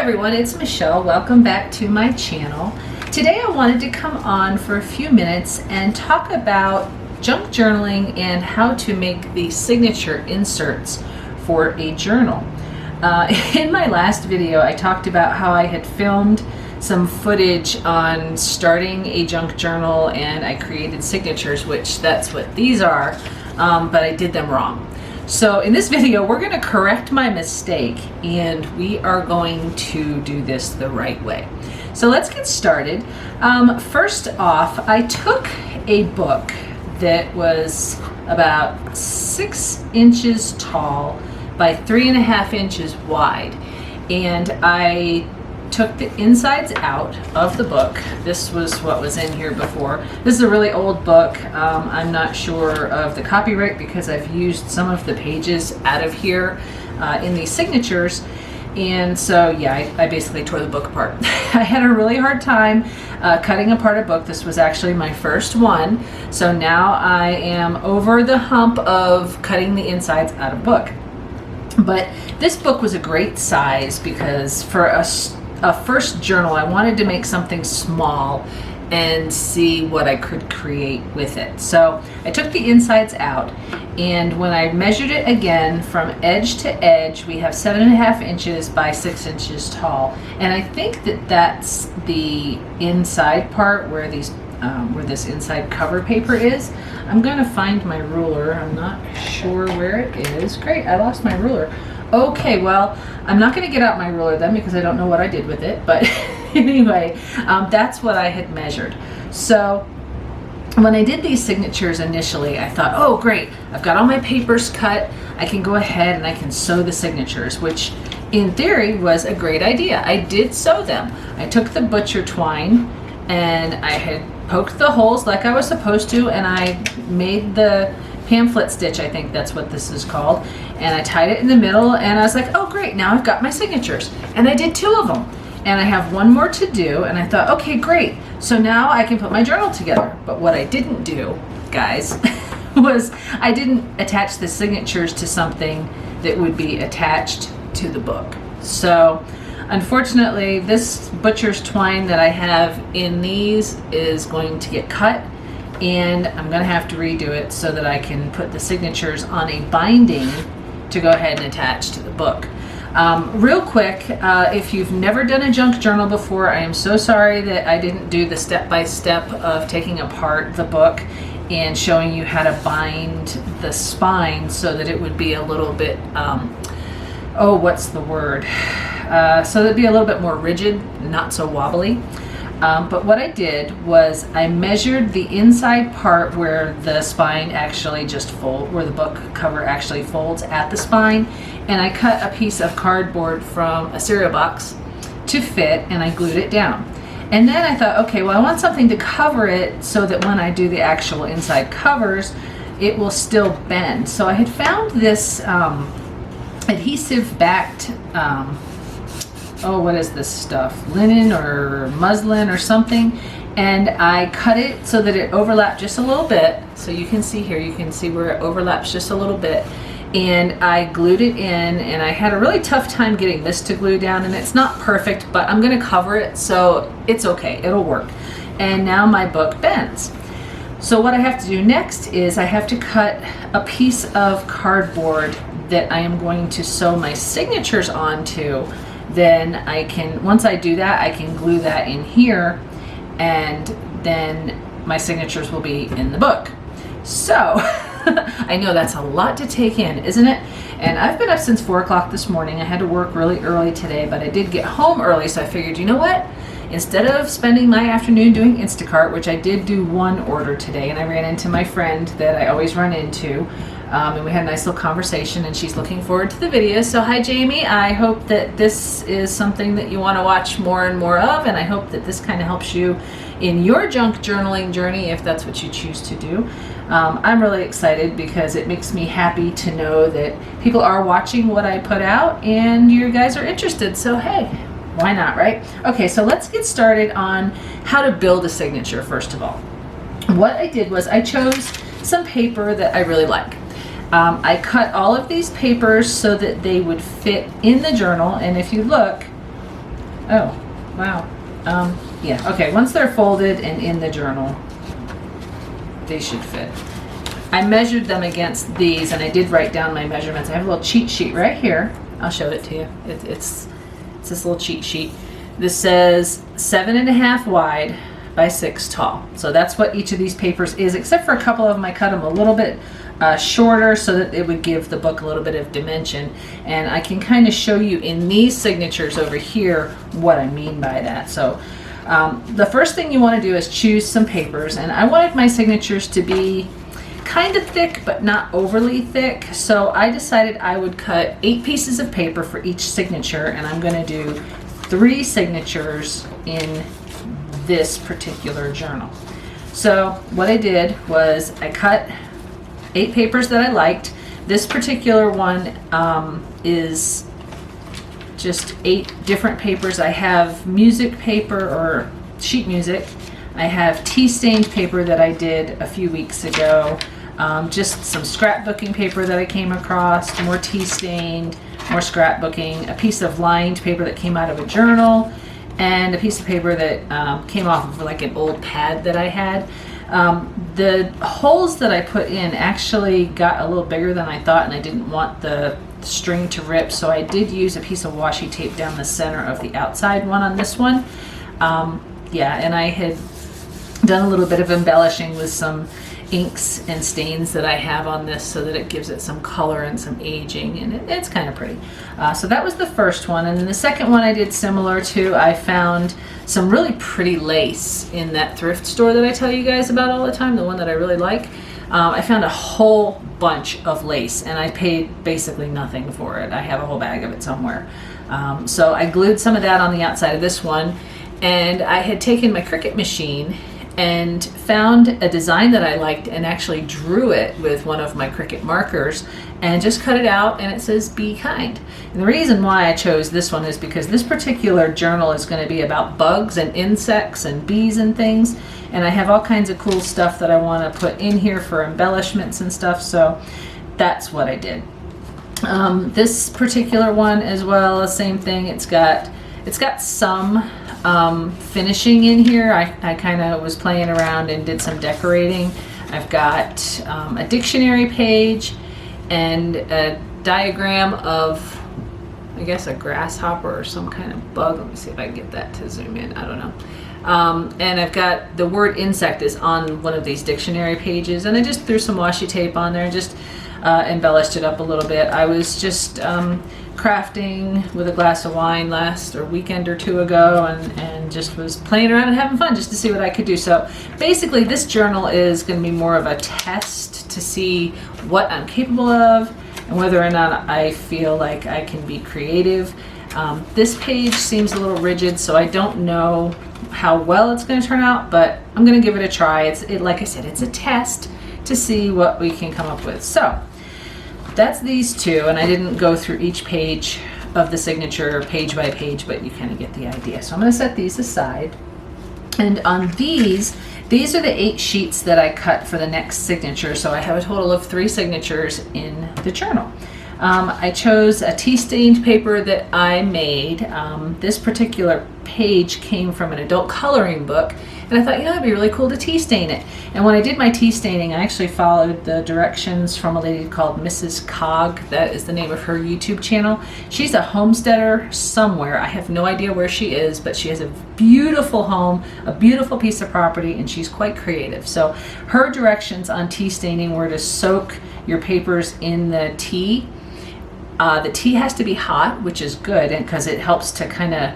everyone, it's Michelle. Welcome back to my channel. Today I wanted to come on for a few minutes and talk about junk journaling and how to make the signature inserts for a journal. In my last video I talked about how I had filmed some footage on starting a junk journal and I created signatures, which that's what these are, but I did them wrong. So in this video, we're going to correct my mistake and we are going to do this the right way. So let's get started. First off, I took a book that was about 6 inches tall by 3.5 inches wide, and I took the insides out of the book. This was what was in here before. This is a really old book. I'm not sure of the copyright because I've used some of the pages out of here in these signatures. And so yeah, I basically tore the book apart. I had a really hard time cutting apart a book. This was actually my first one. So now I am over the hump of cutting the insides out of a book. But this book was a great size because for a first journal, I wanted to make something small and see what I could create with it. So I took the insides out, and when I measured it again from edge to edge, we have 7.5 inches by 6 inches tall. And I think that that's the inside part where these where this inside cover paper is. I'm gonna find my ruler. I'm not sure where it is. Great, I lost my ruler. Okay, well, I'm not going to get out my ruler then because I don't know what I did with it, but anyway, that's what I had measured. So when I did these signatures initially, I thought, oh great, I've got all my papers cut, I can go ahead and I can sew the signatures, which in theory was a great idea. I did sew them. I took the butcher twine and I had poked the holes like I was supposed to, and I made the pamphlet stitch, I think that's what this is called, and I tied it in the middle, and I was like, oh great, now I've got my signatures. And I did 2 of them, and I have 1 more to do, and I thought, okay great, so now I can put my journal together. But what I didn't do, guys, was I didn't attach the signatures to something that would be attached to the book. So unfortunately, this butcher's twine that I have in these is going to get cut, and I'm going to have to redo it so that I can put the signatures on a binding to go ahead and attach to the book. Real quick, if you've never done a junk journal before, I am so sorry that I didn't do the step-by-step of taking apart the book and showing you how to bind the spine so that it would be a little bit, oh, what's the word? So that it'd be a little bit more rigid, not so wobbly. But what I did was I measured the inside part where the spine actually just where the book cover actually folds at the spine, and I cut a piece of cardboard from a cereal box to fit, and I glued it down. And then I thought, okay, well I want something to cover it so that when I do the actual inside covers, it will still bend. So I had found this adhesive backed oh, what is this stuff? Linen or muslin or something. And I cut it so that it overlapped just a little bit. So you can see here, you can see where it overlaps just a little bit. And I glued it in, and I had a really tough time getting this to glue down, and it's not perfect, but I'm gonna cover it, so it's okay, it'll work. And now my book bends. So what I have to do next is I have to cut a piece of cardboard that I am going to sew my signatures onto. Then I can, once I do that, I can glue that in here, and then my signatures will be in the book. So I know that's a lot to take in, isn't it? And I've been up since 4 o'clock this morning. I had to work really early today, but I did get home early, so I figured, you know what? Instead of spending my afternoon doing Instacart, which I did do 1 order today, and I ran into my friend that I always run into, and we had a nice little conversation, and she's looking forward to the video. So hi Jamie, I hope that this is something that you want to watch more and more of, and I hope that this kind of helps you in your junk journaling journey if that's what you choose to do. I'm really excited because it makes me happy to know that people are watching what I put out and you guys are interested, so hey, why not, right? Okay, so let's get started on how to build a signature first of all. What I did was I chose some paper that I really like. I cut all of these papers so that they would fit in the journal, and if you look, Oh, wow. Yeah, okay, once they're folded and in the journal, they should fit. I measured them against these, and I did write down my measurements. I have a little cheat sheet right here. I'll show it to you. It's this little cheat sheet. This says 7.5 wide by 6 tall. So that's what each of these papers is, except for a couple of them. I cut them a little bit shorter so that it would give the book a little bit of dimension. And I can kind of show you in these signatures over here what I mean by that. So the first thing you want to do is choose some papers, and I wanted my signatures to be kind of thick but not overly thick, so I decided I would cut 8 pieces of paper for each signature, and I'm going to do 3 signatures in this particular journal. So what I did was I cut 8 papers that I liked. This particular one is just 8 different papers. I have music paper or sheet music. I have tea stained paper that I did a few weeks ago. Just some scrapbooking paper that I came across, more tea stained, more scrapbooking, a piece of lined paper that came out of a journal, and a piece of paper that came off of like an old pad that I had. The holes that I put in actually got a little bigger than I thought, and I didn't want the string to rip, so I did use a piece of washi tape down the center of the outside one on this one. Yeah, and I had done a little bit of embellishing with some inks and stains that I have on this so that it gives it some color and some aging, and it's kind of pretty. So that was the first one, and then the second one I did similar to. I found some really pretty lace in that thrift store that I tell you guys about all the time, the one that I really like. I found a whole bunch of lace, and I paid basically nothing for it. I have a whole bag of it somewhere. So I glued some of that on the outside of this one, and I had taken my Cricut machine and found a design that I liked and actually drew it with one of my Cricut markers and just cut it out, and it says "Be kind." And the reason why I chose this one is because this particular journal is going to be about bugs and insects and bees and things, and I have all kinds of cool stuff that I want to put in here for embellishments and stuff, so that's what I did. This particular one as well, same thing. It's got some finishing in here. I kind of was playing around and did some decorating. I've got a dictionary page and a diagram of, I guess, a grasshopper or some kind of bug. Let me see if I can get that to zoom in. I don't know. And I've got the word insect is on one of these dictionary pages, and I just threw some washi tape on there and just embellished it up a little bit. I was just crafting with a glass of wine last weekend or two ago, and just was playing around and having fun just to see what I could do. So basically this journal is going to be more of a test to see what I'm capable of and whether or not I feel like I can be creative. This page seems a little rigid, so I don't know how well it's going to turn out, but I'm going to give it a try. Like I said, it's a test to see what we can come up with. So that's these two, and I didn't go through each page of the signature page by page, but you kind of get the idea. So I'm going to set these aside. And on these are the 8 sheets that I cut for the next signature. So I have a total of 3 signatures in the journal. I chose a tea stained paper that I made. This particular page came from an adult coloring book, and I thought, it'd be really cool to tea stain it. And when I did my tea staining, I actually followed the directions from a lady called Mrs. Cog. That is the name of her YouTube channel. She's a homesteader somewhere. I have no idea where she is, but she has a beautiful home, a beautiful piece of property, and she's quite creative. So her directions on tea staining were to soak your papers in the tea. The tea has to be hot, which is good, because it helps to kind of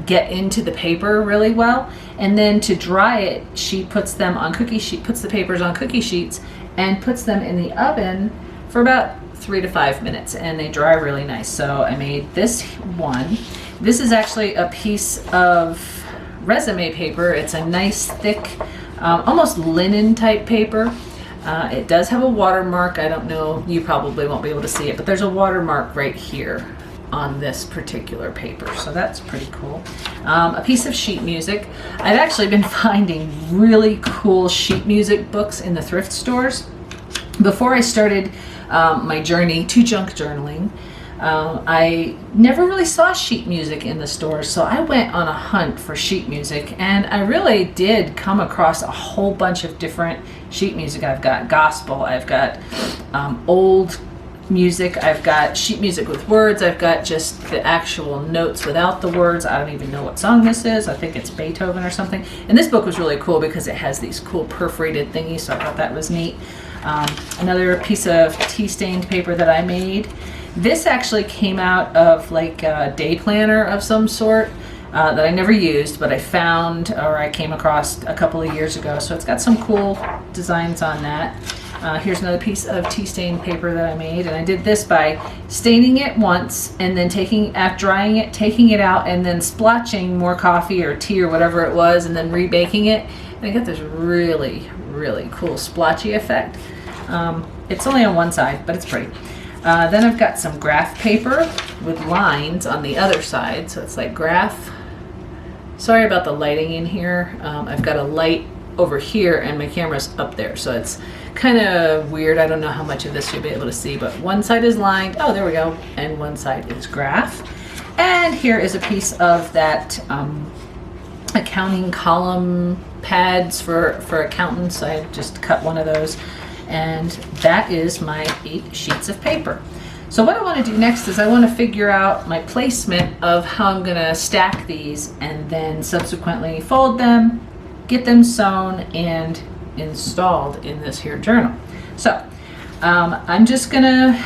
get into the paper really well. And then to dry it, she puts them on puts the papers on cookie sheets and puts them in the oven for about 3 to 5 minutes, and they dry really nice. So I made this one. This is actually a piece of resume paper. It's a nice thick, almost linen type paper. It does have a watermark. I don't know, you probably won't be able to see it, but there's a watermark right here on this particular paper, so that's pretty cool. A piece of sheet music. I've actually been finding really cool sheet music books in the thrift stores. Before I started my journey to junk journaling, I never really saw sheet music in the stores, so I went on a hunt for sheet music, and I really did come across a whole bunch of different sheet music. I've got gospel, I've got old music, I've got sheet music with words, I've got just the actual notes without the words. I don't even know what song this is. I think it's Beethoven or something. And this book was really cool because it has these cool perforated thingies, so I thought that was neat. Another piece of tea-stained paper that I made. This actually came out of like a day planner of some sort that I never used, but I found, or I came across a couple of years ago. So it's got some cool designs on that. Here's another piece of tea-stained paper that I made, and I did this by staining it once and then drying it, taking it out, and then splotching more coffee or tea or whatever it was, and then rebaking it. And I got this really, really cool splotchy effect. It's only on one side, but it's pretty. Then I've got some graph paper with lines on the other side, so it's like graph. Sorry about the lighting in here. I've got a light over here and my camera's up there, so it's kind of weird. I don't know how much of this you'll be able to see, but one side is lined, oh there we go, and one side is graph. And here is a piece of that accounting column pads for accountants. I just cut one of those, and that is my 8 sheets of paper. So what I want to do next is I want to figure out my placement of how I'm going to stack these, and then subsequently fold them, get them sewn and installed in this here journal. So I'm just going to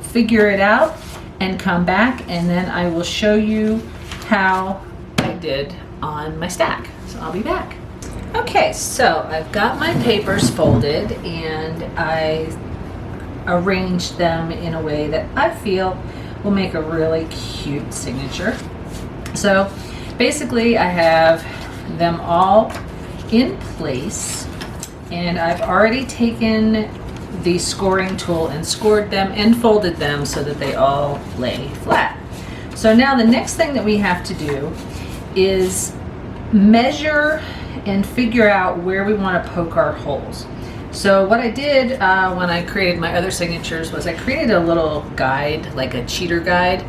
figure it out and come back, and then I will show you how I did on my stack. So I'll be back. Okay, so I've got my papers folded and I arranged them in a way that I feel will make a really cute signature. So basically I have them all in place, and I've already taken the scoring tool and scored them and folded them so that they all lay flat. So now the next thing that we have to do is measure and figure out where we want to poke our holes. So what I did when I created my other signatures was I created a little guide, like a cheater guide.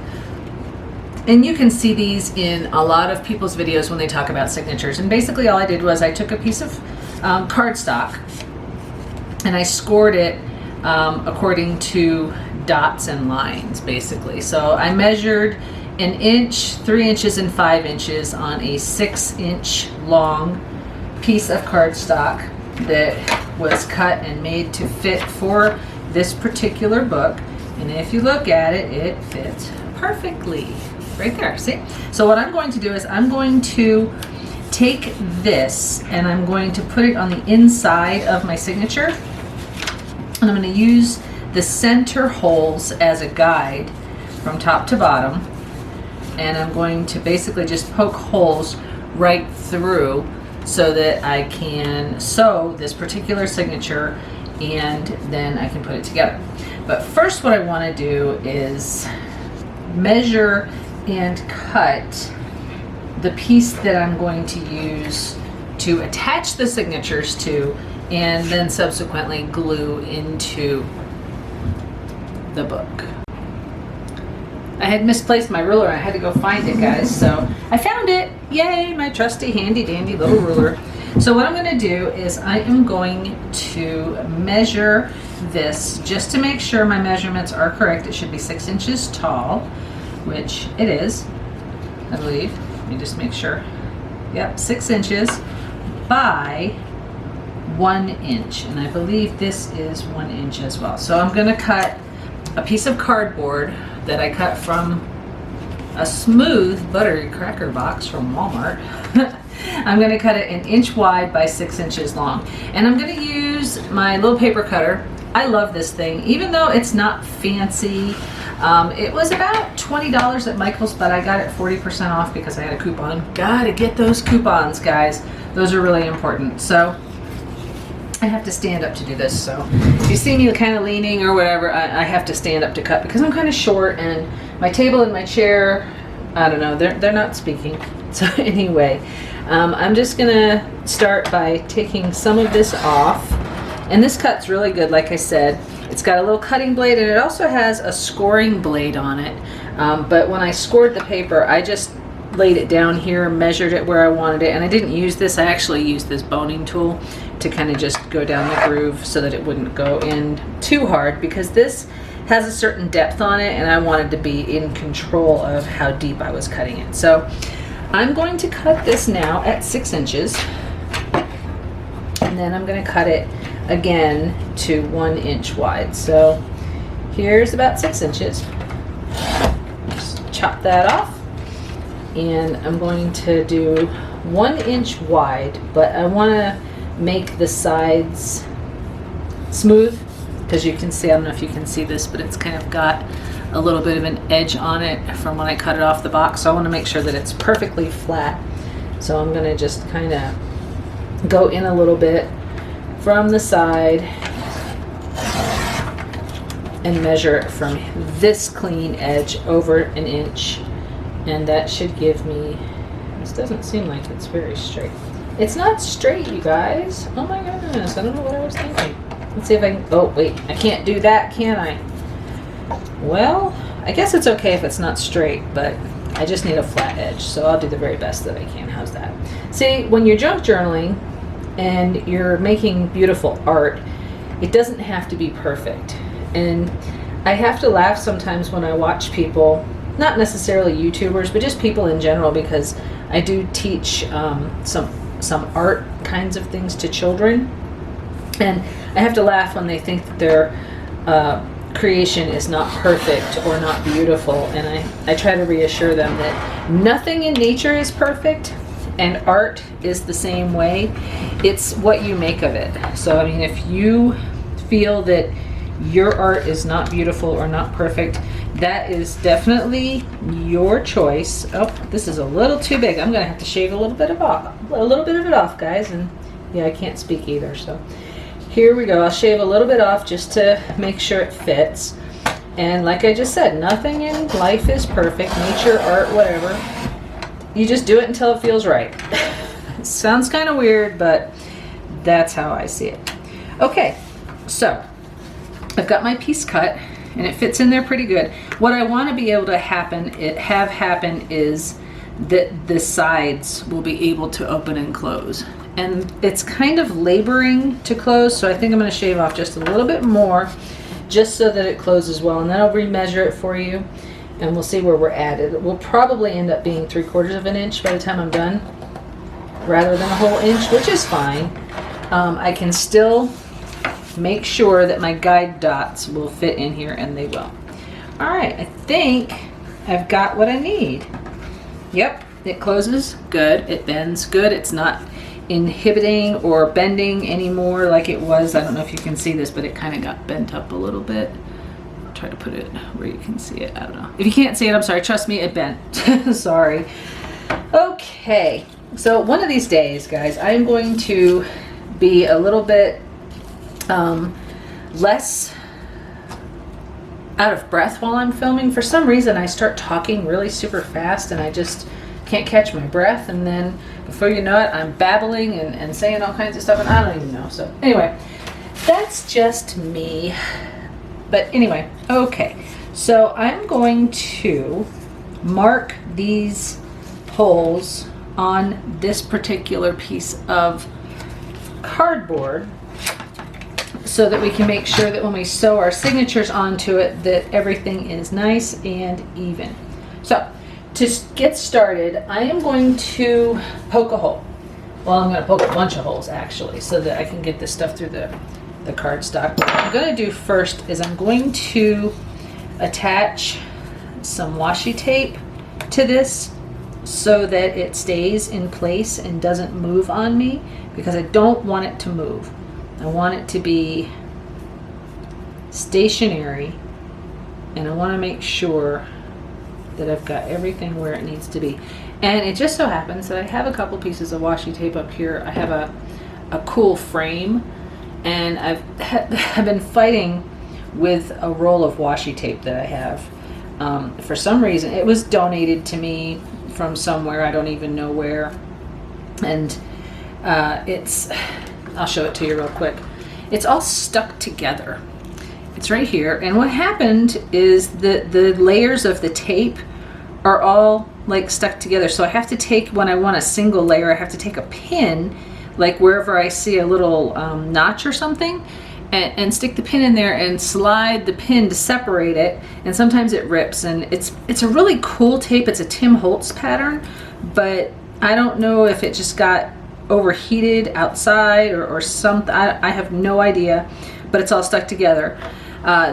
And you can see these in a lot of people's videos when they talk about signatures. And basically all I did was I took a piece of cardstock and I scored it according to dots and lines, basically. So I measured 1 inch, 3 inches, and 5 inches on a 6-inch long piece of cardstock that was cut and made to fit for this particular book. And if you look at it, it fits perfectly right there. See? So what I'm going to do is I'm going to take this and I'm going to put it on the inside of my signature, and I'm going to use the center holes as a guide from top to bottom, and I'm going to basically just poke holes right through so that I can sew this particular signature, and then I can put it together. But first what I want to do is measure and cut the piece that I'm going to use to attach the signatures to, and then subsequently glue into the book. I had misplaced my ruler and I had to go find it, guys, so I found it. Yay, my trusty handy dandy little ruler. So what I'm going to do is I am going to measure this just to make sure my measurements are correct. It should be 6 inches tall, which it is, I believe. Let me just make sure. Yep, 6 inches by 1 inch, and I believe this is 1 inch as well. So I'm going to cut a piece of cardboard that I cut from a smooth buttery cracker box from Walmart. I'm going to cut it 1 inch wide by 6 inches long, and I'm going to use my little paper cutter. I love this thing, even though it's not fancy. It was about $20 at Michael's, but I got it 40% off because I had a coupon. Gotta get those coupons, guys. Those are really important. So I have to stand up to do this. So if you see me kind of leaning or whatever, I have to stand up to cut because I'm kind of short, and my table and my chair, I don't know, they're not speaking. So anyway, I'm just gonna start by taking some of this off. And this cut's really good, like I said. It's got a little cutting blade, and it also has a scoring blade on it. But when I scored the paper, I just laid it down here, measured it where I wanted it, and I didn't use this. I actually used this boning tool to kind of just go down the groove so that it wouldn't go in too hard, because this has a certain depth on it and I wanted to be in control of how deep I was cutting it. So I'm going to cut this now at 6 inches, and then I'm going to cut it again to 1 inch wide. So here's about 6 inches. Just chop that off, and I'm going to do 1 inch wide, but I want to make the sides smooth, because you can see, I don't know if you can see this, but it's kind of got a little bit of an edge on it from when I cut it off the box. So I want to make sure that it's perfectly flat. So I'm going to just kind of go in a little bit from the side and measure it from this clean edge over 1 inch, and that should give me, this doesn't seem like it's very straight. It's not straight, you guys. Oh my goodness, I don't know what I was thinking. Let's see if I can, oh wait, I can't do that, can I? Well, I guess it's okay if it's not straight, but I just need a flat edge, so I'll do the very best that I can. How's that? See, when you're junk journaling and you're making beautiful art, it doesn't have to be perfect. And I have to laugh sometimes when I watch people, not necessarily YouTubers, but just people in general, because I do teach some art kinds of things to children. And I have to laugh when they think that their creation is not perfect or not beautiful. And I try to reassure them that nothing in nature is perfect, and art is the same way. It's what you make of it. So, I mean, if you feel that your art is not beautiful or not perfect, that is definitely your choice. Oh, this is a little too big. I'm gonna have to shave a little bit of it off, guys. And yeah, I can't speak either, so here we go. I'll shave a little bit off just to make sure it fits. And like I just said, nothing in life is perfect. Nature, art, whatever. You just do it until it feels right. It sounds kind of weird, but that's how I see it. Okay, so I've got my piece cut, and it fits in there pretty good. What I want to be able to have happen is that the sides will be able to open and close. And it's kind of laboring to close, so I think I'm going to shave off just a little bit more just so that it closes well, and then I'll remeasure it for you and we'll see where we're at. It will probably end up being 3/4 of an inch by the time I'm done, rather than a whole inch, which is fine. I can still make sure that my guide dots will fit in here, and they will. All right, I think I've got what I need. Yep, it closes good, it bends good, it's not inhibiting or bending anymore like it was. I don't know if you can see this, but it kind of got bent up a little bit. I'll try to put it where you can see it. I don't know. If you can't see it, I'm sorry. Trust me, it bent. Sorry. Okay, so one of these days, guys, I am going to be a little bit less out of breath while I'm filming. For some reason, I start talking really super fast and I just can't catch my breath, and then before you know it, I'm babbling and saying all kinds of stuff, and I don't even know. So anyway, that's just me. But anyway, okay, so I'm going to mark these holes on this particular piece of cardboard so that we can make sure that when we sew our signatures onto it, that everything is nice and even. So to get started, I am going to poke a hole. Well, I'm going to poke a bunch of holes actually, so that I can get this stuff through the cardstock. What I'm going to do first is I'm going to attach some washi tape to this so that it stays in place and doesn't move on me, because I don't want it to move. I want it to be stationary, and I want to make sure that I've got everything where it needs to be. And it just so happens that I have a couple pieces of washi tape up here. I have a cool frame, and I've been fighting with a roll of washi tape that I have. For some reason, it was donated to me from somewhere, I don't even know where. And I'll show it to you real quick. It's all stuck together. It's right here. And what happened is the layers of the tape are all like stuck together. So I have to take, when I want a single layer, I have to take a pin, like wherever I see a little notch or something, and stick the pin in there and slide the pin to separate it. And sometimes it rips, and it's a really cool tape. It's a Tim Holtz pattern, but I don't know if it just got overheated outside or something. I have no idea, but it's all stuck together.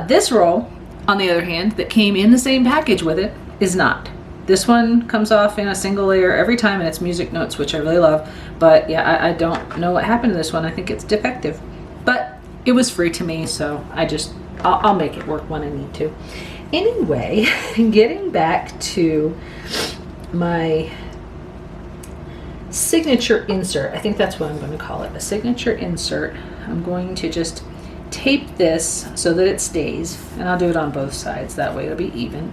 This roll, on the other hand, that came in the same package with it, is not. This one comes off in a single layer every time, and it's music notes, which I really love. But yeah, I don't know what happened to this one. I think it's defective, but it was free to me, so I'll make it work when I need to. Anyway, getting back to my signature insert, I think that's what I'm going to call it, a signature insert. I'm going to just tape this so that it stays, and I'll do it on both sides, that way it'll be even.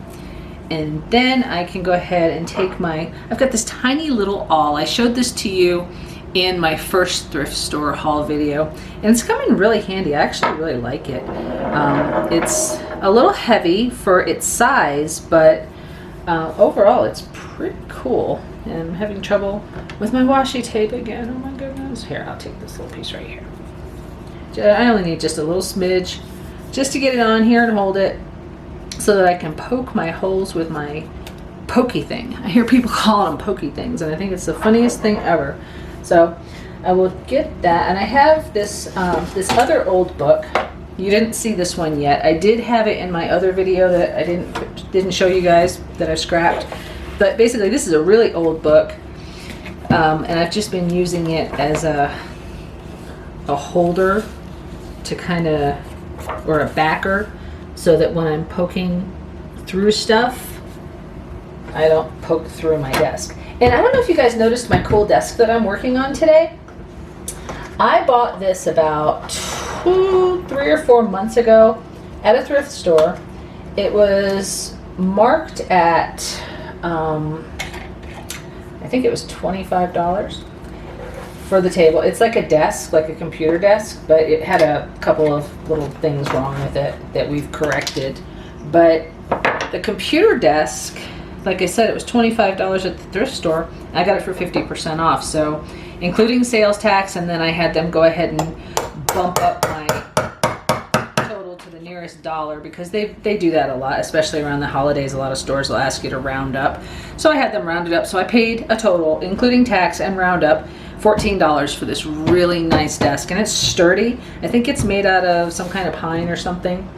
And then I can go ahead and take I've got this tiny little awl. I showed this to you in my first thrift store haul video, and it's come in really handy. I actually really like it. It's a little heavy for its size, but overall it's pretty cool. And I'm having trouble with my washi tape again. Oh my goodness. Here, I'll take this little piece right here. I only need just a little smidge just to get it on here and hold it, so that I can poke my holes with my pokey thing. I hear people calling them pokey things, and I think it's the funniest thing ever. So I will get that, and I have this this other old book. You didn't see this one yet. I did have it in my other video that I didn't show you guys, that I scrapped. But basically, this is a really old book, and I've just been using it as a holder to kind of, or a backer, so that when I'm poking through stuff, I don't poke through my desk. And I don't know if you guys noticed my cool desk that I'm working on today. I bought this about 3 or 4 months ago at a thrift store. It was marked at, I think it was $25 for the table. It's like a desk, like a computer desk, but it had a couple of little things wrong with it that we've corrected. But the computer desk, like I said, it was $25 at the thrift store. I got it for 50% off, so including sales tax, and then I had them go ahead and bump up my total to the nearest dollar, because they do that a lot, especially around the holidays. A lot of stores will ask you to round up. So I had them rounded up, so I paid a total, including tax and roundup, $14 for this really nice desk, and it's sturdy. I think it's made out of some kind of pine or something.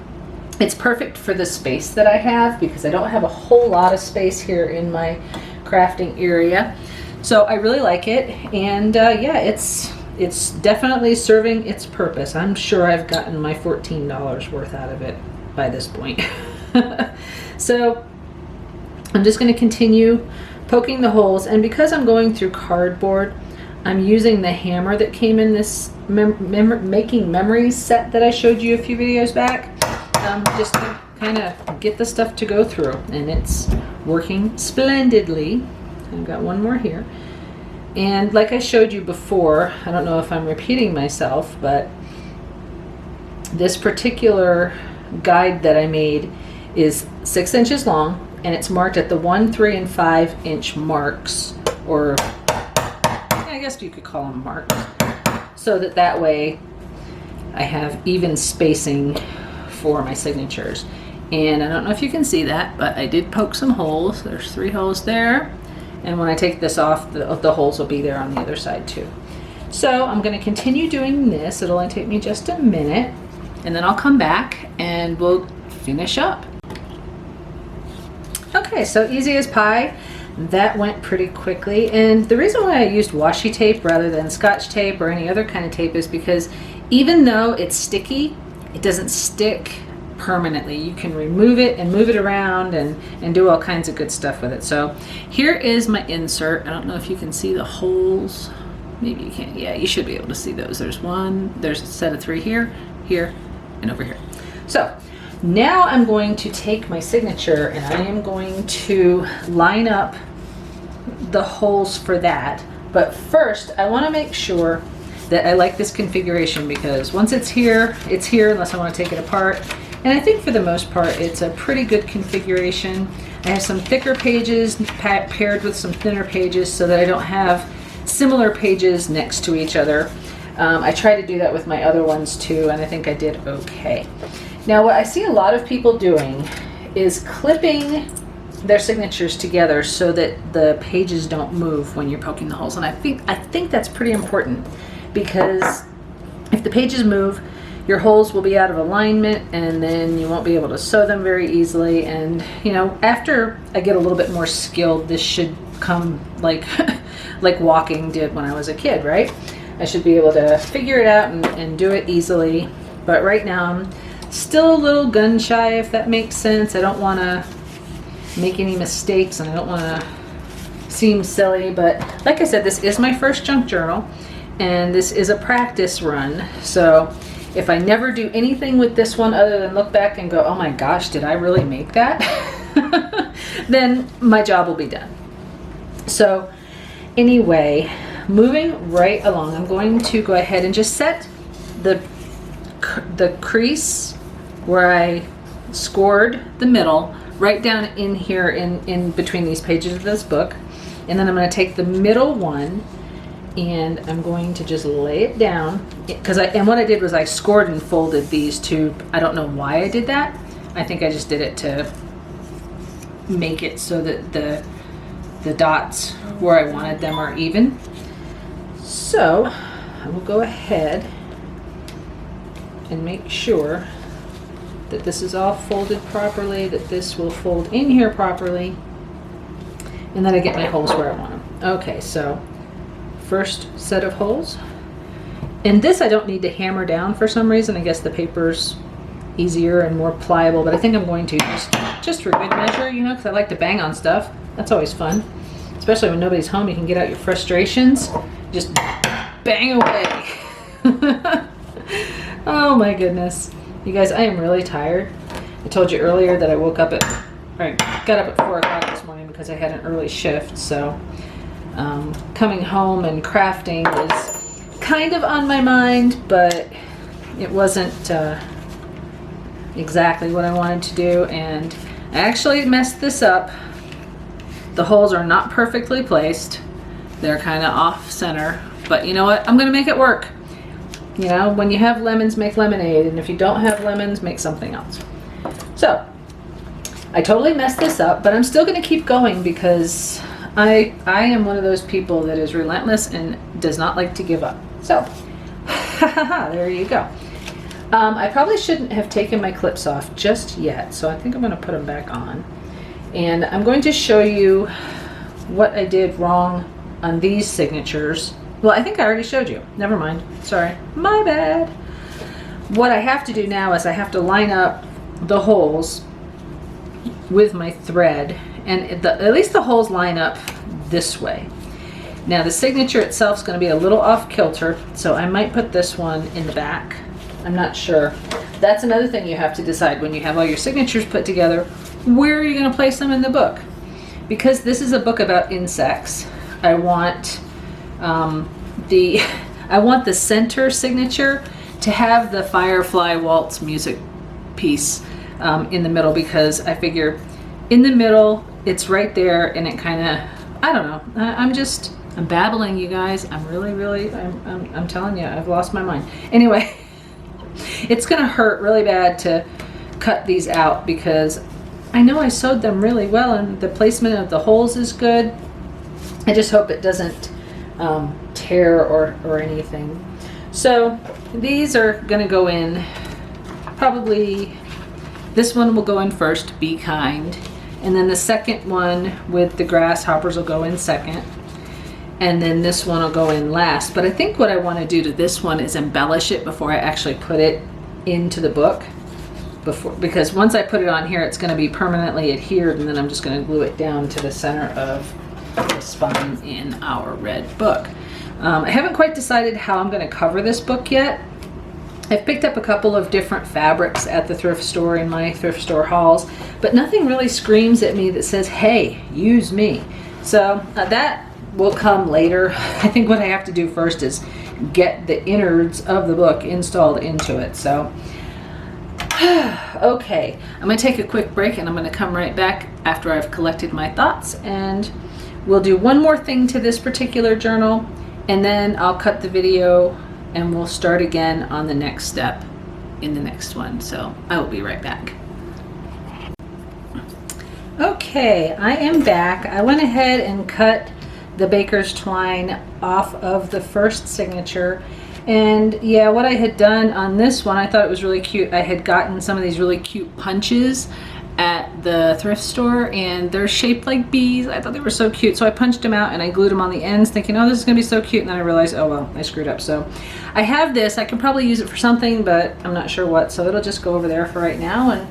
It's perfect for the space that I have, because I don't have a whole lot of space here in my crafting area. So I really like it, and yeah, it's definitely serving its purpose. I'm sure I've gotten my $14 worth out of it by this point. So I'm just going to continue poking the holes, and because I'm going through cardboard, I'm using the hammer that came in this Making Memories set that I showed you a few videos back, just to kind of get the stuff to go through, and it's working splendidly. I've got one more here, and like I showed you before, I don't know if I'm repeating myself, but this particular guide that I made is 6 inches long, and it's marked at the 1, 3, and 5 inch marks, or I guess you could call them marks, so that way I have even spacing for my signatures. And I don't know if you can see that, but I did poke some holes. There's 3 holes there, and when I take this off, the holes will be there on the other side too. So I'm going to continue doing this. It'll only take me just a minute, and then I'll come back and we'll finish up. Okay, so easy as pie. That went pretty quickly, and the reason why I used washi tape rather than Scotch tape or any other kind of tape is because even though it's sticky, it doesn't stick permanently. You can remove it and move it around and do all kinds of good stuff with it. So here is my insert. I don't know if you can see the holes. Maybe you can't. Yeah, you should be able to see those. There's a set of 3 here, here, and over here. So now I'm going to take my signature, and I am going to line up the holes for that. But first, I want to make sure that I like this configuration, because once it's here unless I want to take it apart. And I think for the most part, it's a pretty good configuration. I have some thicker pages paired with some thinner pages so that I don't have similar pages next to each other. I try to do that with my other ones too, and I think I did okay. Now, what I see a lot of people doing is clipping their signatures together so that the pages don't move when you're poking the holes. And I think that's pretty important, because if the pages move, your holes will be out of alignment, and then you won't be able to sew them very easily. And you know, after I get a little bit more skilled, this should come like like walking did when I was a kid, right? I should be able to figure it out and do it easily. But right now I'm still a little gun shy, if that makes sense. I don't want to make any mistakes, and I don't want to seem silly. But like I said, this is my first junk journal, and this is a practice run. So if I never do anything with this one other than look back and go, oh my gosh, did I really make that? Then my job will be done. So anyway, moving right along, I'm going to go ahead and just set the crease where I scored the middle right down in here in between these pages of this book. And then I'm going to take the middle one and I'm going to just lay it down, and what I did was I scored and folded these two. I don't know why I did that. I think I just did it to make it so that the dots where I wanted them are even. So I will go ahead and make sure that this is all folded properly, that this will fold in here properly, and then I get my holes where I want them. Okay, so first set of holes. And this I don't need to hammer down for some reason. I guess the paper's easier and more pliable, but I think I'm going to just for good measure, you know, because I like to bang on stuff. That's always fun. Especially when nobody's home, you can get out your frustrations. Just bang away. Oh my goodness. You guys, I am really tired. I told you earlier that I got up at 4 o'clock this morning because I had an early shift. So coming home and crafting was kind of on my mind, but it wasn't exactly what I wanted to do. And I actually messed this up. The holes are not perfectly placed. They're kind of off center, but you know what? I'm gonna make it work. You know, when you have lemons, make lemonade, and if you don't have lemons, make something else. So I totally messed this up, but I'm still gonna keep going because I am one of those people that is relentless and does not like to give up. So there you go. I probably shouldn't have taken my clips off just yet, so I think I'm gonna put them back on. And I'm going to show you what I did wrong on these signatures. Well, I think I already showed you. Never mind. Sorry. My bad. What I have to do now is I have to line up the holes with my thread. And at least the holes line up this way. Now the signature itself is going to be a little off kilter, so I might put this one in the back. I'm not sure. That's another thing you have to decide when you have all your signatures put together. Where are you going to place them in the book? Because this is a book about insects, I want the center signature to have the Firefly Waltz music piece in the middle, because I figure in the middle it's right there, and it kind of, I don't know, I'm babbling, you guys. I'm really I'm telling you, I've lost my mind. Anyway, it's gonna hurt really bad to cut these out because I know I sewed them really well and the placement of the holes is good. I just hope it doesn't tear or anything. So these are gonna go in, probably this one will go in first, Be Kind, and then the second one with the grasshoppers will go in second, and then this one will go in last. But I think what I want to do to this one is embellish it before I actually put it into the book, because once I put it on here it's going to be permanently adhered, and then I'm just going to glue it down to the center of the spine in our red book. I haven't quite decided how I'm going to cover this book yet. I've picked up a couple of different fabrics at the thrift store in my thrift store hauls, but nothing really screams at me that says, hey, use me. So that will come later. I think what I have to do first is get the innards of the book installed into it. So Okay, I'm going to take a quick break and I'm going to come right back after I've collected my thoughts, and we'll do one more thing to this particular journal, and then I'll cut the video and we'll start again on the next step in the next one. So I will be right back. Okay, I am back. I went ahead and cut the baker's twine off of the first signature. And yeah, what I had done on this one, I thought it was really cute. I had gotten some of these really cute punches at the thrift store, and they're shaped like bees. I thought they were so cute. So I punched them out and I glued them on the ends thinking, oh, this is gonna be so cute. And then I realized, oh well, I screwed up. So I have this. I could probably use it for something, but I'm not sure what. So it'll just go over there for right now and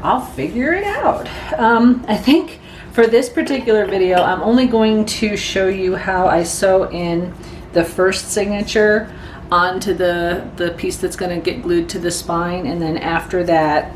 I'll figure it out. I think for this particular video, I'm only going to show you how I sew in the first signature onto the piece that's going to get glued to the spine, and then after that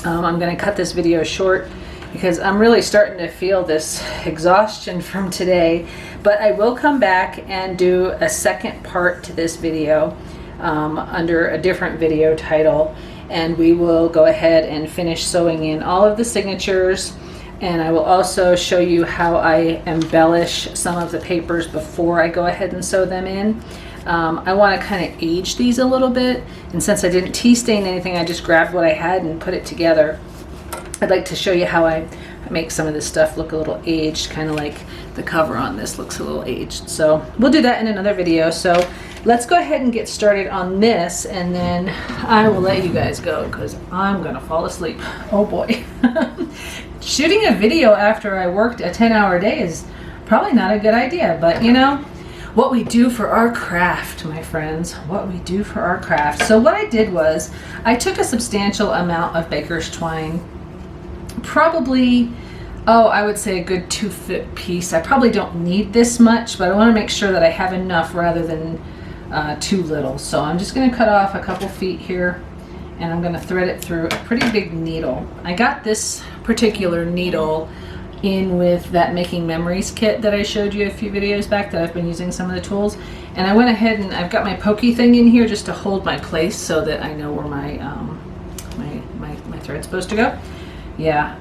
I'm going to cut this video short because I'm really starting to feel this exhaustion from today. But I will come back and do a second part to this video under a different video title, and we will go ahead and finish sewing in all of the signatures, and I will also show you how I embellish some of the papers before I go ahead and sew them in. I want to kind of age these a little bit, and since I didn't tea stain anything, I just grabbed what I had and put it together. I'd like to show you how I make some of this stuff look a little aged, kind of like the cover on this looks a little aged. So we'll do that in another video. So let's go ahead and get started on this, and then I will let you guys go because I'm gonna fall asleep. Oh boy. Shooting a video after I worked a 10-hour day is probably not a good idea, but you know, what we do for our craft, my friends, what we do for our craft. So what I did was I took a substantial amount of baker's twine, probably, I would say a good 2-foot piece. I probably don't need this much, but I want to make sure that I have enough rather than too little. So I'm just going to cut off a couple feet here, and I'm going to thread it through a pretty big needle. I got this particular needle in with that Making Memories kit that I showed you a few videos back that I've been using some of the tools, and I went ahead and I've got my pokey thing in here just to hold my place so that I know where my my thread's supposed to go. Yeah.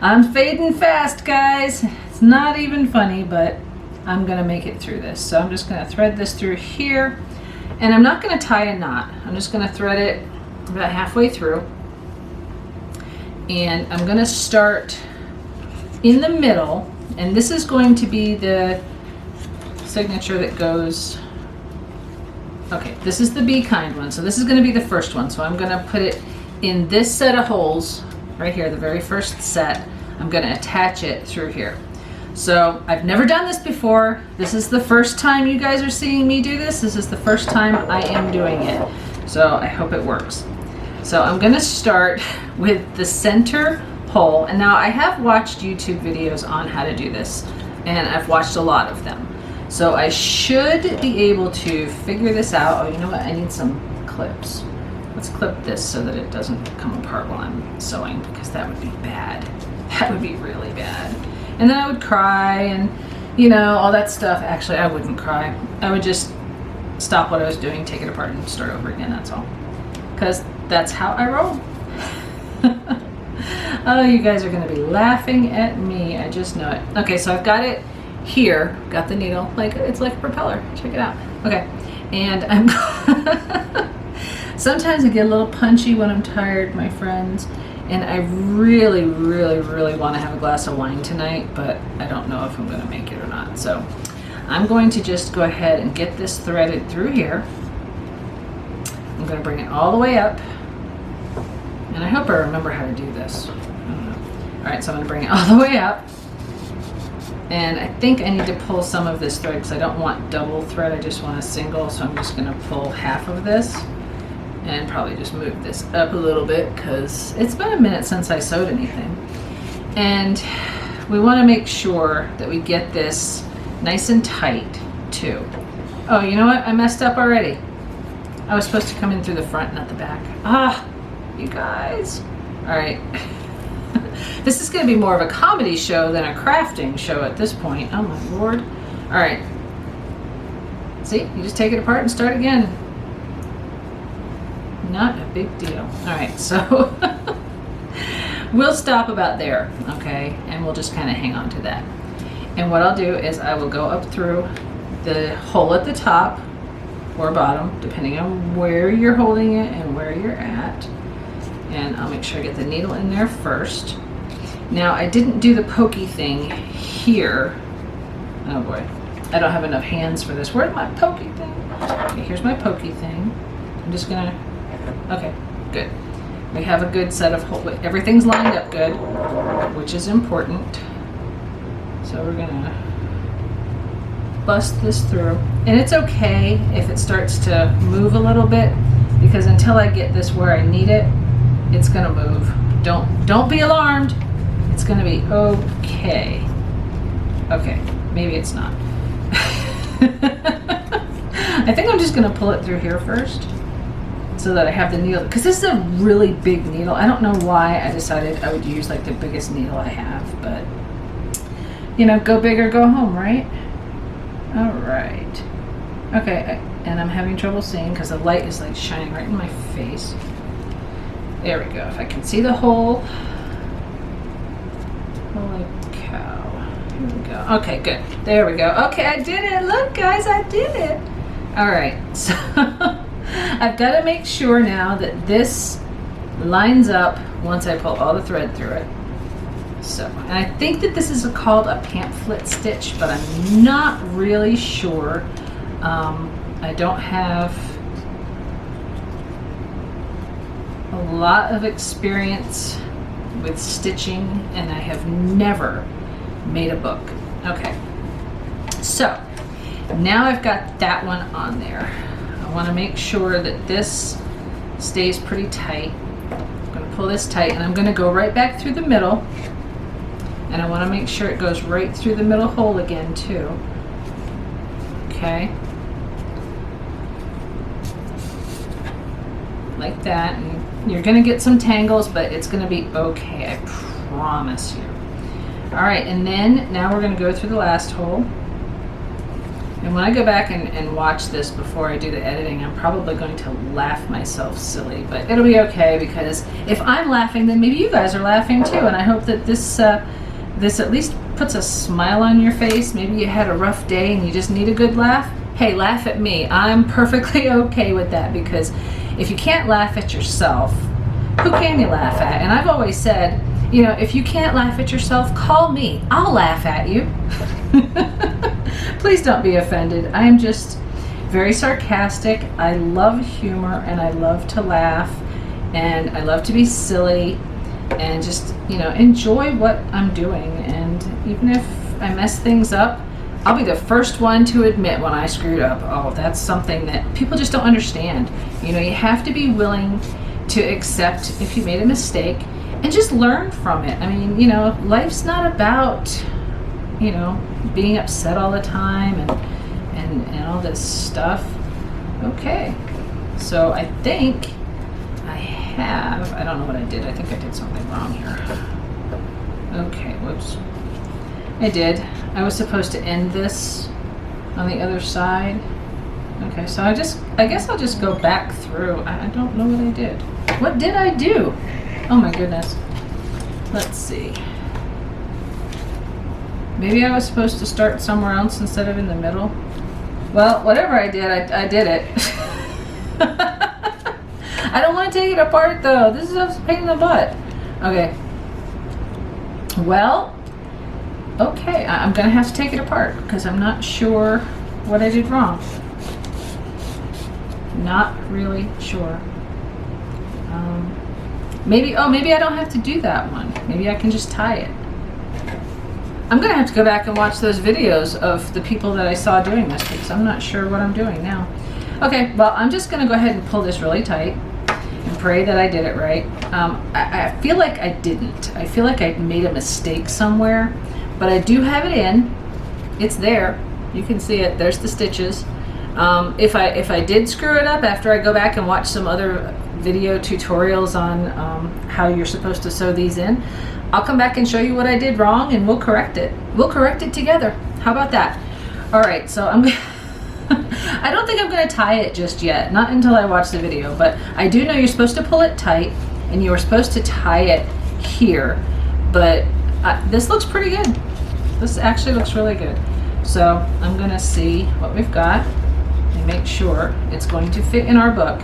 I'm fading fast, guys. It's not even funny, but I'm gonna make it through this. So I'm just gonna thread this through here, and I'm not gonna tie a knot. I'm just gonna thread it about halfway through, and I'm gonna start in the middle, and this is going to be the signature that goes, okay, this is the Be Kind one, so this is going to be the first one. So I'm going to put it in this set of holes right here, the very first set. I'm going to attach it through here. So I've never done this before. This is the first time you guys are seeing me do this. This is the first time I am doing it, so I hope it works. So I'm going to start with the center hole, and now I have watched YouTube videos on how to do this, and I've watched a lot of them, so I should be able to figure this out. Oh, you know what, I need some clips. Let's clip this so that it doesn't come apart while I'm sewing, because that would be bad. That would be really bad. And then I would cry and, you know, all that stuff. Actually, I wouldn't cry. I would just stop what I was doing, take it apart, and start over again, that's all, because that's how I roll. Oh, you guys are going to be laughing at me. I just know it. Okay, so I've got it here. Got the needle. Like, it's like a propeller. Check it out. Okay, and I'm... Sometimes I get a little punchy when I'm tired, my friends. And I really, really, really want to have a glass of wine tonight, but I don't know if I'm going to make it or not. So I'm going to just go ahead and get this threaded through here. I'm going to bring it all the way up. And I hope I remember how to do this. I don't know. All right, so I'm going to bring it all the way up. And I think I need to pull some of this thread because I don't want double thread. I just want a single. So I'm just going to pull half of this and probably just move this up a little bit because it's been a minute since I sewed anything. And we want to make sure that we get this nice and tight too. Oh, you know what? I messed up already. I was supposed to come in through the front, not the back. Ah, you guys. All right. This is going to be more of a comedy show than a crafting show at this point. Oh my Lord. All right. See, you just take it apart and start again. not a big deal. All right, so we'll stop about there, okay? And we'll just kind of hang on to that. And what I'll do is I will go up through the hole at the top or bottom, depending on where you're holding it and where you're at. And I'll make sure I get the needle in there first. Now, I didn't do the pokey thing here. Oh boy, I don't have enough hands for this. Where's my pokey thing? Okay, here's my pokey thing. I'm just gonna, okay, good. We have a good set of holes. Everything's lined up good, which is important. So we're gonna bust this through. And it's okay if it starts to move a little bit, because until I get this where I need it, it's gonna move. Don't be alarmed. It's gonna be okay. Okay, maybe it's not. I think I'm just gonna pull it through here first so that I have the needle, because this is a really big needle. I don't know why I decided I would use like the biggest needle I have, but you know, go big or go home, right? All right. Okay, and I'm having trouble seeing because the light is like shining right in my face. There we go. If I can see the hole. Holy cow. Here we go. Okay, good. There we go. Okay, I did it. Look, guys, I did it. All right. So I've got to make sure now that this lines up once I pull all the thread through it. So, and I think that this is called a pamphlet stitch, but I'm not really sure. I don't have a lot of experience with stitching, and I have never made a book. Okay, so now I've got that one on there. I want to make sure that this stays pretty tight. I'm going to pull this tight, and I'm going to go right back through the middle, and I want to make sure it goes right through the middle hole again too. Okay, like that. And you're going to get some tangles, but it's going to be okay, I promise you. All right, and then now we're going to go through the last hole. And when I go back and watch this before I do the editing, I'm probably going to laugh myself silly, but it'll be okay, because if I'm laughing, then maybe you guys are laughing too. And I hope that this at least puts a smile on your face. Maybe you had a rough day and you just need a good laugh. Hey, laugh at me. I'm perfectly okay with that, because if you can't laugh at yourself, who can you laugh at? And I've always said, you know, if you can't laugh at yourself, call me. I'll laugh at you. Please don't be offended. I am just very sarcastic. I love humor, and I love to laugh, and I love to be silly, and just, you know, enjoy what I'm doing. And even if I mess things up, I'll be the first one to admit when I screwed up. Oh, that's something that people just don't understand. You know, you have to be willing to accept if you made a mistake and just learn from it. I mean, you know, life's not about, you know, being upset all the time and all this stuff. Okay, so I think I don't know what I did. I think I did something wrong here. Okay, whoops. I did. I was supposed to end this on the other side. Okay, so I guess I'll just go back through. I don't know what I did. What did I do? Oh my goodness. Let's see. Maybe I was supposed to start somewhere else instead of in the middle. Well, whatever I did, I did it. I don't want to take it apart though. This is a pain in the butt. Okay. Well, okay, I'm gonna have to take it apart because I'm not sure what I did wrong. Not really sure. Maybe I don't have to do that one. Maybe I can just tie it. I'm gonna have to go back and watch those videos of the people that I saw doing this, because I'm not sure what I'm doing now. Okay, well, I'm just gonna go ahead and pull this really tight and pray that I did it right. I feel like I didn't. I feel like I made a mistake somewhere, but I do have it in. It's there. You can see it. There's the stitches. If I did screw it up after I go back and watch some other video tutorials on how you're supposed to sew these in, I'll come back and show you what I did wrong, and we'll correct it. We'll correct it together. How about that? All right, so I don't think I'm going to tie it just yet, not until I watch the video, but I do know you're supposed to pull it tight and you are supposed to tie it here, but this looks pretty good. This actually looks really good. So I'm going to see what we've got and make sure it's going to fit in our book.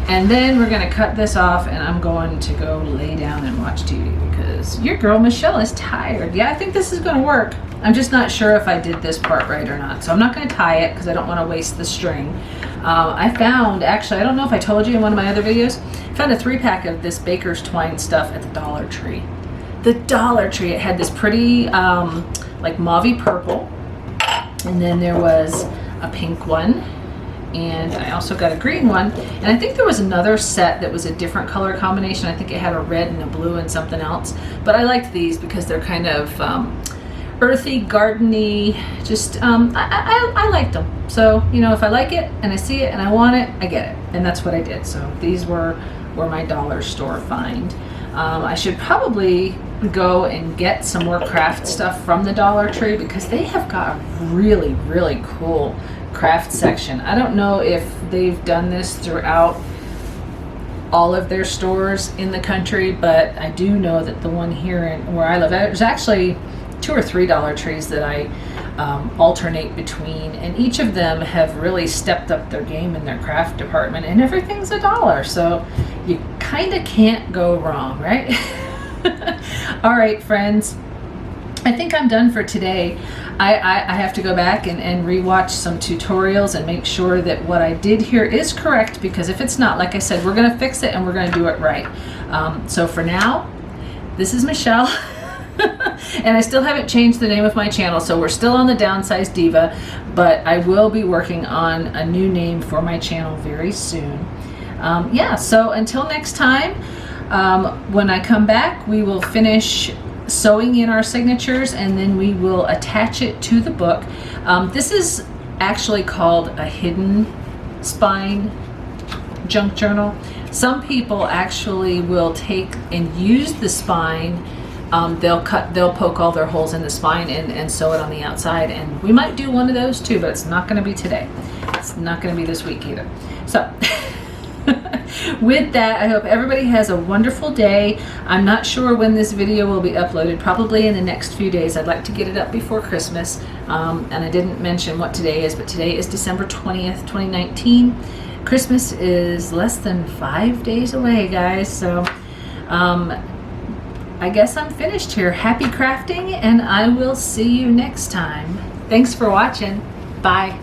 And then we're going to cut this off and I'm going to go lay down and watch TV because your girl Michelle is tired. Yeah, I think this is going to work. I'm just not sure if I did this part right or not. So I'm not going to tie it because I don't want to waste the string. I found, actually, I don't know if I told you in one of my other videos, I found a 3-pack of this Baker's Twine stuff at the Dollar Tree. The Dollar Tree, it had this pretty like mauvey purple, and then there was a pink one, and I also got a green one, and I think there was another set that was a different color combination. I think it had a red and a blue and something else, but I liked these because they're kind of earthy, gardeny, just I liked them. So, you know, if I like it and I see it and I want it, I get it, and that's what I did. So these were my dollar store find. I should probably go and get some more craft stuff from the Dollar Tree because they have got a really, really cool craft section. I don't know if they've done this throughout all of their stores in the country, but I do know that the one here where I live, there's actually 2 or 3 Dollar Trees that I alternate between, and each of them have really stepped up their game in their craft department, and everything's $1, so you kind of can't go wrong, right? All right, friends, I think I'm done for today. I have to go back and rewatch some tutorials and make sure that what I did here is correct, because if it's not, like I said, we're going to fix it and we're going to do it right. So for now, this is Michelle. And I still haven't changed the name of my channel, so we're still on the Downsized Diva, but I will be working on a new name for my channel very soon. Yeah, so until next time, when I come back, we will finish sewing in our signatures and then we will attach it to the book. This is actually called a hidden spine junk journal. Some people actually will take and use the spine. They'll poke all their holes in the spine and sew it on the outside, and we might do one of those too, but it's not going to be today. It's not going to be this week either. So with that, I hope everybody has a wonderful day. I'm not sure when this video will be uploaded, probably in the next few days. I'd like to get it up before Christmas, and I didn't mention what today is, but today is December 20th, 2019. Christmas is less than 5 days away, guys, so I guess I'm finished here. Happy crafting, and I will see you next time. Thanks for watching. Bye.